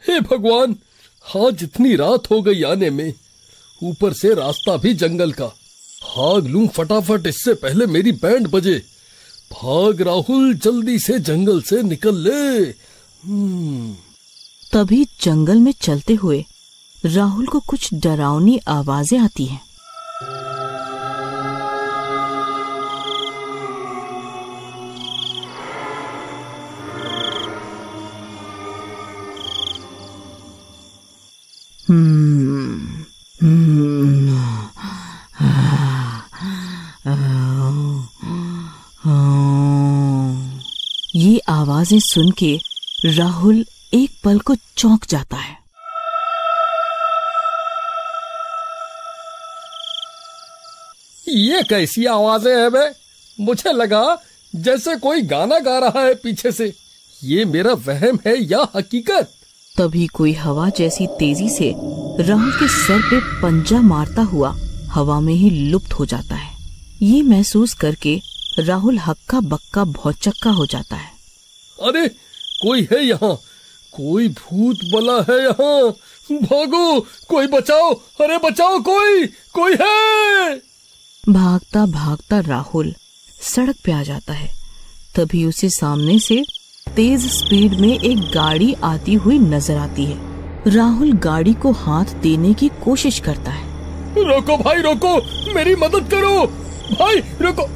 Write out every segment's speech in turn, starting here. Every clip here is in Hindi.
हे भगवान, आज इतनी रात हो गई आने में, ऊपर से रास्ता भी जंगल का। भाग लूं फटाफट, इससे पहले मेरी बैंड बजे। भाग राहुल, जल्दी से जंगल से निकल ले। तभी जंगल में चलते हुए राहुल को कुछ डरावनी आवाजें आती हैं। ये आवाजें सुन के राहुल एक पल को चौंक जाता है। ये कैसी आवाजें हैं बे? मुझे लगा जैसे कोई गाना गा रहा है पीछे से। ये मेरा वहम है या हकीकत? तभी कोई हवा जैसी तेजी से राहुल के सर पे पंजा मारता हुआ हवा में ही लुप्त हो जाता है। ये महसूस करके राहुल हक्का बक्का भौचक्का हो जाता है। अरे कोई है यहाँ, कोई भूत बला है यहाँ। भागो, कोई बचाओ, अरे बचाओ, कोई है। भागता भागता राहुल सड़क पे आ जाता है। तभी उसे सामने से तेज स्पीड में एक गाड़ी आती हुई नजर आती है। राहुल गाड़ी को हाथ देने की कोशिश करता है। रोको भाई, रोको, मेरी मदद करो भाई, रोको।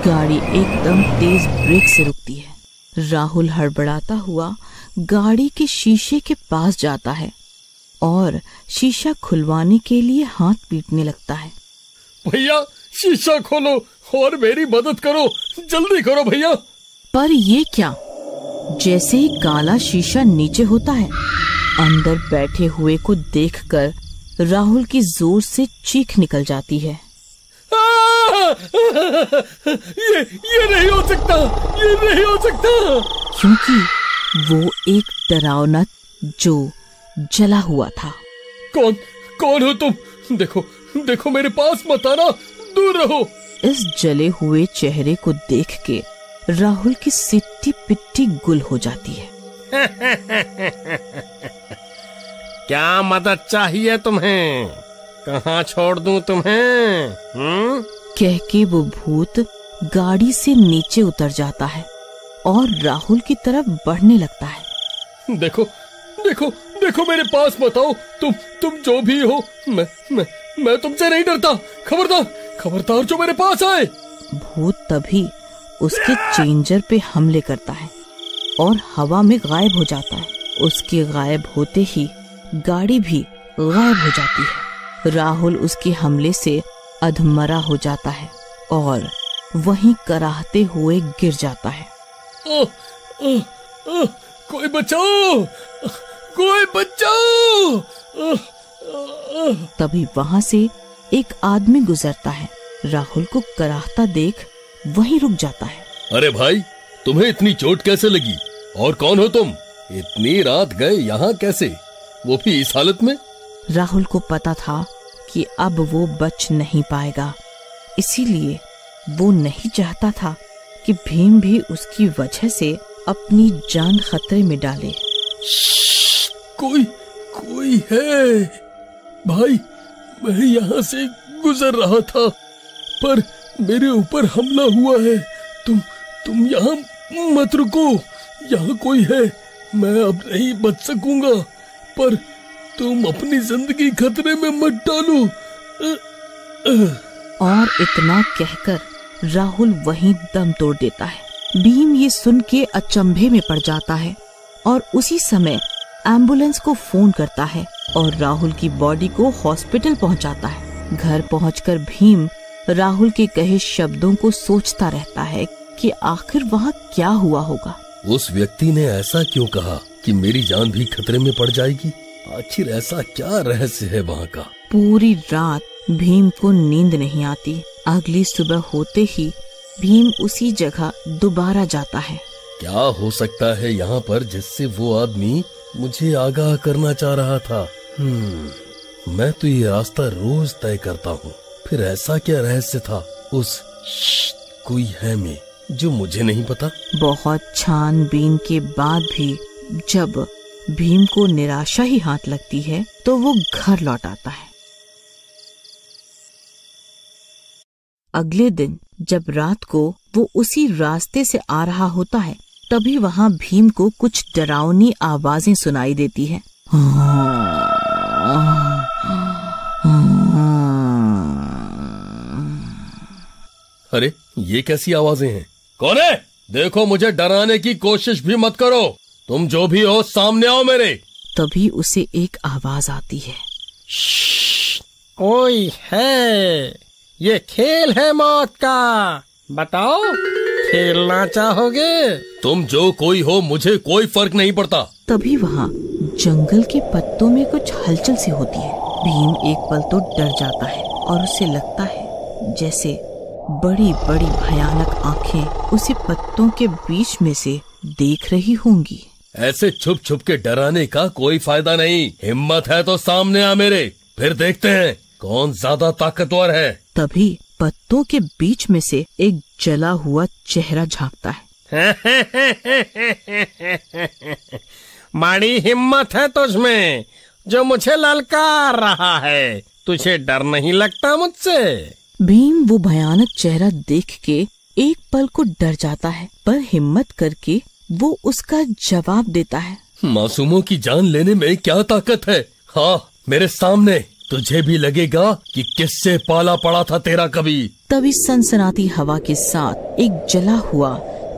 गाड़ी एकदम तेज ब्रेक से रुकती है। राहुल हड़बड़ाता हुआ गाड़ी के शीशे के पास जाता है और शीशा खुलवाने के लिए हाथ पीटने लगता है। भैया, शीशा खोलो और मेरी मदद करो, जल्दी करो भैया। पर ये क्या, जैसे ही काला शीशा नीचे होता है, अंदर बैठे हुए को देखकर राहुल की जोर से चीख निकल जाती है। ये नहीं हो सकता, ये नहीं हो सकता। क्योंकि वो एक डरावना जो जला हुआ था। कौन हो तुम? देखो मेरे पास मत आना, दूर रहो। इस जले हुए चेहरे को देख के राहुल की सिट्टी पिट्टी गुल हो जाती है। क्या मदद चाहिए तुम्हें? कहाँ छोड़ दूं तुम्हें? कह के वो भूत गाड़ी से नीचे उतर जाता है और राहुल की तरफ बढ़ने लगता है। देखो मेरे पास मत आओ। तुम जो भी हो, मैं तुमसे नहीं डरता। खबरदार जो मेरे पास आए। भूत तभी उसके चेंजर पे हमले करता है और हवा में गायब हो जाता है। उसके गायब होते ही गाड़ी भी गायब हो जाती है। राहुल उसके हमले से अधमरा हो जाता है और वहीं कराहते हुए गिर जाता है। कोई बचाओ, कोई बचाओ। तभी वहां से एक आदमी गुजरता है। राहुल को कराहता देख वहीं रुक जाता है। अरे भाई, तुम्हें इतनी चोट कैसे लगी? और कौन हो तुम? इतनी रात गए यहाँ कैसे, वो भी इस हालत में? राहुल को पता था कि अब वो बच नहीं पाएगा, इसीलिए वो नहीं चाहता था कि भीम भी उसकी वजह से अपनी जान खतरे में डाले। कोई है भाई, मैं यहाँ से गुजर रहा था पर मेरे ऊपर हमला हुआ है। तुम यहाँ मत रुको, यहाँ कोई है, मैं अब नहीं बच सकूंगा, पर तुम अपनी जिंदगी खतरे में मत डालो। और इतना कहकर राहुल वहीं दम तोड़ देता है। भीम ये सुन के अचंभे में पड़ जाता है और उसी समय एम्बुलेंस को फोन करता है और राहुल की बॉडी को हॉस्पिटल पहुंचाता है। घर पहुंचकर भीम राहुल के कहे शब्दों को सोचता रहता है कि आखिर वहाँ क्या हुआ होगा। उस व्यक्ति ने ऐसा क्यों कहा कि मेरी जान भी खतरे में पड़ जाएगी? आखिर ऐसा क्या रहस्य है वहाँ का? पूरी रात भीम को नींद नहीं आती। अगली सुबह होते ही भीम उसी जगह दोबारा जाता है। क्या हो सकता है यहाँ पर जिससे वो आदमी मुझे आगाह करना चाह रहा था? मैं तो ये रास्ता रोज तय करता हूँ, फिर ऐसा क्या रहस्य था उस कोई है में जो मुझे नहीं पता? बहुत छानबीन के बाद भी जब भीम को निराशा ही हाथ लगती है तो वो घर लौट आता है। अगले दिन जब रात को वो उसी रास्ते से आ रहा होता है, तभी वहाँ भीम को कुछ डरावनी आवाजें सुनाई देती है। अरे ये कैसी आवाजें हैं? कौन है? देखो, मुझे डराने की कोशिश भी मत करो। तुम जो भी हो सामने आओ मेरे। तभी उसे एक आवाज आती है। कोई है? ये खेल है मौत का, बताओ खेलना चाहोगे? तुम जो कोई हो मुझे कोई फर्क नहीं पड़ता। तभी वहाँ जंगल के पत्तों में कुछ हलचल सी होती है। भीम एक पल तो डर जाता है और उसे लगता है जैसे बड़ी बड़ी भयानक आंखें उसे पत्तों के बीच में से देख रही होंगी। ऐसे छुप छुप के डराने का कोई फायदा नहीं। हिम्मत है तो सामने आ मेरे, फिर देखते हैं कौन ज्यादा ताकतवर है। तभी पत्तों के बीच में से एक जला हुआ चेहरा झांकता है। बड़ी हिम्मत है तुझमें जो मुझे ललकार रहा है। तुझे डर नहीं लगता मुझसे? भीम वो भयानक चेहरा देख के एक पल को डर जाता है, पर हिम्मत करके वो उसका जवाब देता है। मासूमों की जान लेने में क्या ताकत है? हाँ, मेरे सामने। तुझे भी लगेगा कि किससे पाला पड़ा था तेरा कभी। तभी सनसनाती हवा के साथ एक जला हुआ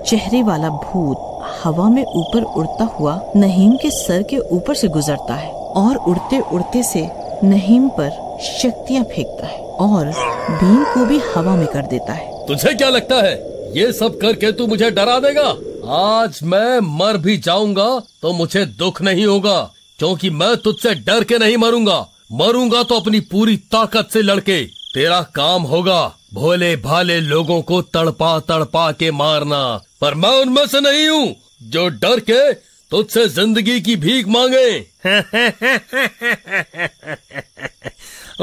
चेहरे वाला भूत हवा में ऊपर उड़ता हुआ नहीम के सर के ऊपर से गुजरता है और उड़ते उड़ते से नहीम पर शक्तियाँ फेंकता है और भीम को भी हवा में कर देता है। तुझे क्या लगता है ये सब करके तू मुझे डरा देगा? आज मैं मर भी जाऊंगा तो मुझे दुख नहीं होगा, क्योंकि मैं तुझसे डर के नहीं मरूंगा। मरूंगा तो अपनी पूरी ताकत से लड़के। तेरा काम होगा भोले भाले लोगों को तड़पा तड़पा के मारना, पर मैं उनमें से नहीं हूँ जो डर के तुझसे जिंदगी की भीख मांगे।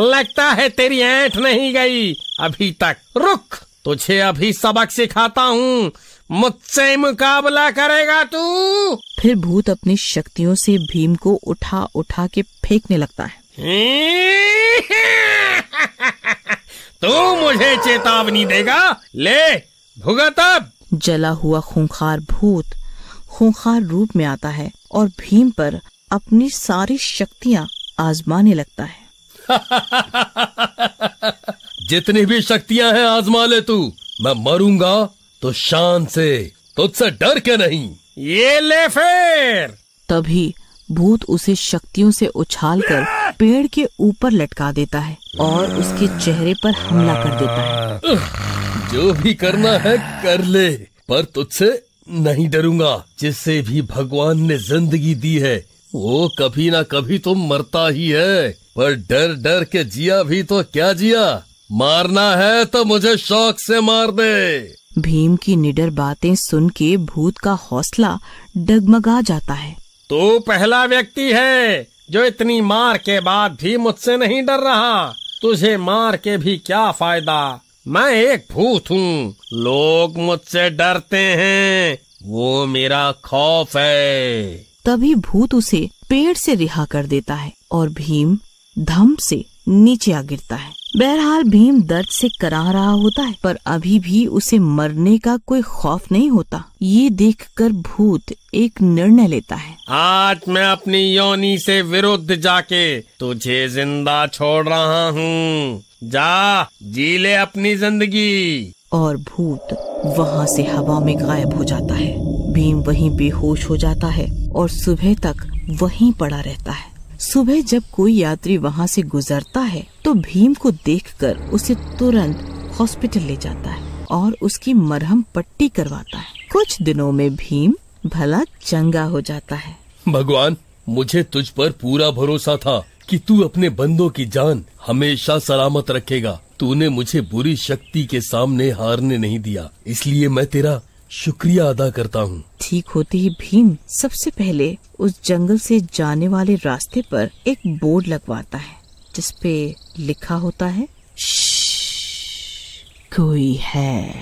लगता है तेरी ऐंठ नहीं गई अभी तक। रुक, तुझे अभी सबक सिखाता हूँ। मुझसे मुकाबला करेगा तू? फिर भूत अपनी शक्तियों से भीम को उठा उठा के फेंकने लगता है। तू मुझे चेतावनी देगा? ले भुगत अब। जला हुआ खूंखार भूत खूंखार रूप में आता है और भीम पर अपनी सारी शक्तियाँ आजमाने लगता है। जितनी भी शक्तियाँ हैं आजमा ले तू। मैं मरूंगा तो शान से, तुझसे डर के नहीं। ये ले फिर। तभी भूत उसे शक्तियों से उछालकर पेड़ के ऊपर लटका देता है और उसके चेहरे पर हमला कर देता है। जो भी करना है कर ले, पर तुझसे नहीं डरूंगा। जिससे भी भगवान ने जिंदगी दी है वो कभी ना कभी तो मरता ही है, पर डर डर के जिया भी तो क्या जिया। मारना है तो मुझे शौक से मार दे। भीम की निडर बातें सुन के भूत का हौसला डगमगा जाता है। तू पहला व्यक्ति है जो इतनी मार के बाद भी मुझसे नहीं डर रहा। तुझे मार के भी क्या फायदा? मैं एक भूत हूँ, लोग मुझसे डरते हैं, वो मेरा खौफ है। तभी भूत उसे पेड़ से रिहा कर देता है और भीम धम से नीचे आ गिरता है। बहरहाल भीम दर्द से करा रहा होता है, पर अभी भी उसे मरने का कोई खौफ नहीं होता। ये देखकर भूत एक निर्णय लेता है। आज मैं अपनी योनि से विरुद्ध जाके तुझे जिंदा छोड़ रहा हूँ। जा जी ले अपनी जिंदगी। और भूत वहाँ से हवा में गायब हो जाता है। भीम वहीं बेहोश हो जाता है और सुबह तक वहीं पड़ा रहता है। सुबह जब कोई यात्री वहाँ से गुजरता है तो भीम को देखकर उसे तुरंत हॉस्पिटल ले जाता है और उसकी मरहम पट्टी करवाता है। कुछ दिनों में भीम भला चंगा हो जाता है। भगवान, मुझे तुझ पर पूरा भरोसा था कि तू अपने बंदों की जान हमेशा सलामत रखेगा। तूने मुझे बुरी शक्ति के सामने हारने नहीं दिया, इसलिए मैं तेरा शुक्रिया अदा करता हूँ। ठीक होते ही भीम सबसे पहले उस जंगल से जाने वाले रास्ते पर एक बोर्ड लगवाता है जिसपे लिखा होता है, कोई है।